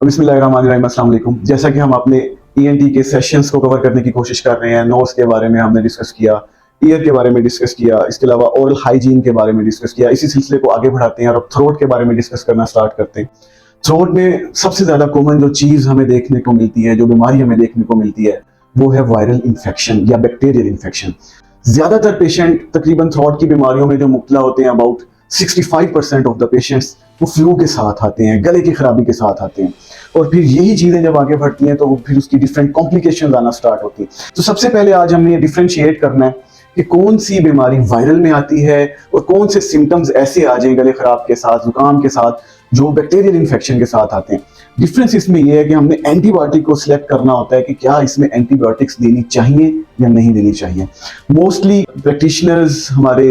बिस्मिल्लाहिर्रहमानिर्रहीम, अस्सलाम वालेकुम। जैसा कि हम अपने ईएनटी के सेशंस को कवर करने की कोशिश कर रहे हैं, नोज के बारे में हमने डिस्कस किया, ईयर के बारे में डिस्कस किया, इसके अलावा ओरल हाइजीन के बारे में डिस्कस किया। इसी सिलसिले को आगे बढ़ाते हैं और अब थ्रोट के बारे में डिस्कस करना स्टार्ट करते हैं। थ्रोट में सबसे ज्यादा कॉमन जो चीज हमें देखने को मिलती है, जो बीमारी हमें देखने को मिलती है, वो है वायरल इन्फेक्शन या बैक्टीरियल इन्फेक्शन। ज्यादातर पेशेंट तकरीबन थ्रोट की बीमारियों में जो मुब्तला होते हैं, अबाउट 65% ऑफ द पेशेंट्स वो फ्लू के साथ आते हैं, गले की खराबी के साथ आते हैं। और फिर यही चीजें जब आगे बढ़ती हैं तो फिर उसकी डिफरेंट कॉम्प्लिकेशन आना स्टार्ट होती है। तो सबसे पहले आज हमने ये डिफरेंशिएट करना है कि कौन सी बीमारी वायरल में आती है और कौन से सिम्टम्स ऐसे आ जाएं गले खराब के साथ, जुकाम के साथ, जो बैक्टीरियल इन्फेक्शन के साथ आते हैं। डिफरेंस इसमें यह है कि हमने एंटीबायोटिक को सिलेक्ट करना होता है कि क्या इसमें एंटीबायोटिक्स देनी चाहिए या नहीं देनी चाहिए। मोस्टली प्रैक्टिशनर्स, हमारे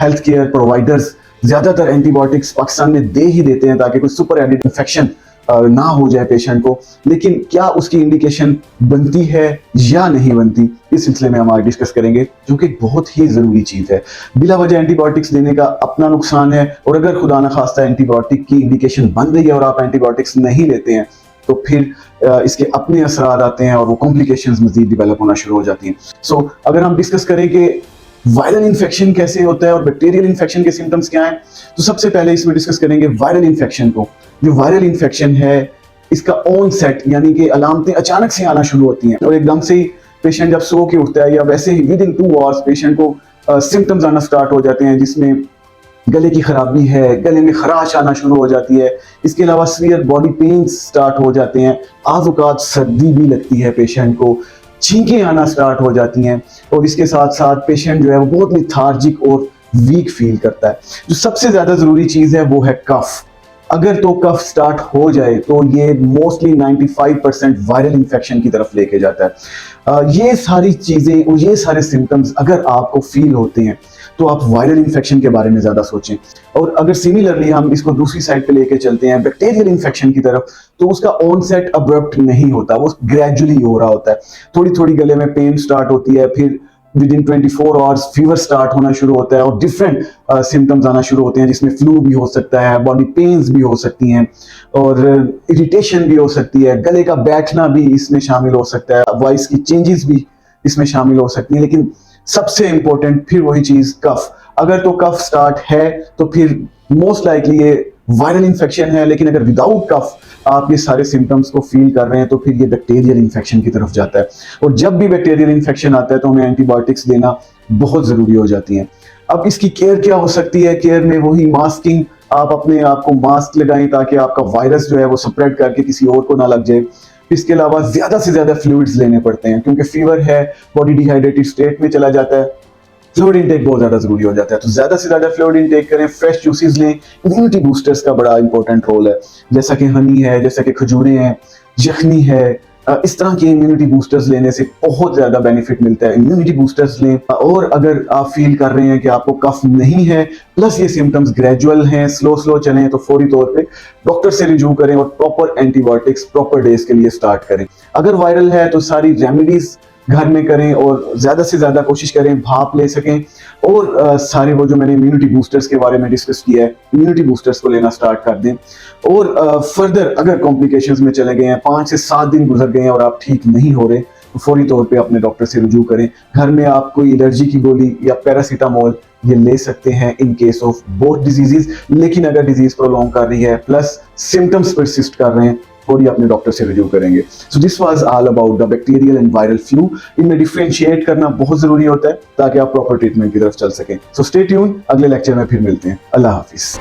हेल्थ केयर प्रोवाइडर्स ज्यादातर एंटीबायोटिक्स पाकिस्तान में दे ही देते हैं ताकि कोई सुपर एडेड इन्फेक्शन ना हो जाए पेशेंट को। लेकिन क्या उसकी इंडिकेशन बनती है या नहीं बनती, इस सिलसिले में हम आज डिस्कस करेंगे, जो कि बहुत ही जरूरी चीज है। बिला वजह एंटीबायोटिक्स देने का अपना नुकसान है, और अगर खुदा न खास्ता एंटीबायोटिक की इंडिकेशन बन रही है और आप एंटीबायोटिक्स नहीं लेते हैं तो फिर इसके अपने असरात आते हैं और वो कॉम्प्लिकेशंस मजीद डिवेलप होना शुरू हो जाती हैं। सो अगर हम डिस्कस करें कि वायरल इन्फेक्शन कैसे होता है और बैक्टीरियल इन्फेक्शन के सिम्टम्स क्या हैं, तो सबसे पहले इसमें डिस्कस करेंगे वायरल इन्फेक्शन को। जो वायरल इन्फेक्शन है, इसका ऑन सेट यानी कि अलामतें अचानक से आना शुरू होती हैं और एकदम से ही पेशेंट जब सो के उठता है या वैसे ही विद इन 2 आवर्स पेशेंट को सिम्टम्स आना स्टार्ट हो जाते हैं, जिसमें गले की खराबी है, गले में खराश आना शुरू हो जाती है। इसके अलावा सीवियर बॉडी पेन स्टार्ट हो जाते हैं, आज़-औक़ात सर्दी भी लगती है पेशेंट को, छींकें आना स्टार्ट हो जाती हैं, और इसके साथ साथ पेशेंट जो है वो बहुत लिथार्जिक और वीक फील करता है। जो सबसे ज्यादा जरूरी चीज है वो है कफ। अगर तो कफ स्टार्ट हो जाए तो ये मोस्टली 95% वायरल इन्फेक्शन की तरफ लेके जाता है। ये सारी चीजें और ये सारे सिम्टम्स अगर आपको फील होते हैं तो आप वायरल इन्फेक्शन के बारे में ज्यादा सोचें। और अगर सिमिलरली हम इसको दूसरी साइड पे लेके चलते हैं बैक्टीरियल इन्फेक्शन की तरफ, तो उसका ऑनसेट अब्रप्ट नहीं होता, वो ग्रेजुअली हो रहा होता है। थोड़ी थोड़ी गले में पेन स्टार्ट होती है, फिर with in 24 hours fever start होना शुरू होता है और डिफरेंट सिम्टम्स आना शुरू होते हैं, जिसमें फ्लू भी हो सकता है, बॉडी पेन्स भी हो सकती हैं और इरिटेशन भी हो सकती है, गले का बैठना भी इसमें शामिल हो सकता है, वॉइस की चेंजेस भी इसमें शामिल हो सकती है। लेकिन सबसे इंपॉर्टेंट फिर वही चीज, कफ। अगर तो कफ स्टार्ट है तो फिर मोस्ट लाइकली ये वायरल इन्फेक्शन है, लेकिन अगर विदाउट कफ आप ये सारे सिम्टम्स को फील कर रहे हैं तो फिर ये बैक्टीरियल इन्फेक्शन की तरफ जाता है। और जब भी बैक्टीरियल इन्फेक्शन आता है तो हमें एंटीबायोटिक्स देना बहुत जरूरी हो जाती है। अब इसकी केयर क्या हो सकती है? केयर में वही मास्किंग, आप अपने आप को मास्क लगाएं ताकि आपका वायरस जो है वो स्प्रेड करके किसी और को ना लग जाए। इसके अलावा ज्यादा से ज्यादा फ्लूइड्स लेने पड़ते हैं, क्योंकि फीवर है, बॉडी डिहाइड्रेटेड स्टेट में चला जाता है, फ्लूइड इनटेक बहुत ज्यादा जरूरी हो जाता है। तो ज्यादा से ज्यादा फ्लूइड इनटेक करें, फ्रेश जूसेस लें। इम्यूनिटी बूस्टर्स का बड़ा इंपॉर्टेंट रोल है, जैसा कि हनी है, जैसा कि खजूरें हैं, यखनी है। इस तरह के इम्यूनिटी बूस्टर्स लेने से बहुत ज्यादा बेनिफिट मिलता है। इम्यूनिटी बूस्टर्स लें। और अगर आप फील कर रहे हैं कि आपको कफ नहीं है, प्लस ये सिम्टम्स ग्रेजुअल हैं, स्लो स्लो चलें, तो फौरी तौर पे डॉक्टर से रिव्यू करें और प्रॉपर एंटीबायोटिक्स प्रॉपर डेज के लिए स्टार्ट करें। अगर वायरल है तो सारी रेमेडीज घर में करें और ज्यादा से ज्यादा कोशिश करें भाप ले सकें। और सारे वो जो मैंने इम्यूनिटी बूस्टर्स के बारे में डिस्कस किया है, इम्यूनिटी बूस्टर्स को लेना स्टार्ट कर दें। और फर्दर अगर कॉम्प्लिकेशंस में चले गए हैं, 5 से 7 दिन गुजर गए हैं और आप ठीक नहीं हो रहे, तो फौरी तौर पे अपने डॉक्टर से रुजू करें। घर में आप कोई एलर्जी की गोली या पैरासीटामोल ये ले सकते हैं in case of both diseases. लेकिन अगर डिजीज प्रोलॉन्ग कर रही है प्लस सिम्टम्स परसिस्ट कर रहे हैं, और ये अपने डॉक्टर से रिव्यू करेंगे। So this was all about the bacterial and viral flu. इनमें डिफरेंशिएट करना बहुत जरूरी होता है ताकि आप प्रॉपर ट्रीटमेंट की तरफ चल सकें। सो स्टे ट्यून, अगले लेक्चर में फिर मिलते हैं। अल्लाह हाफिज।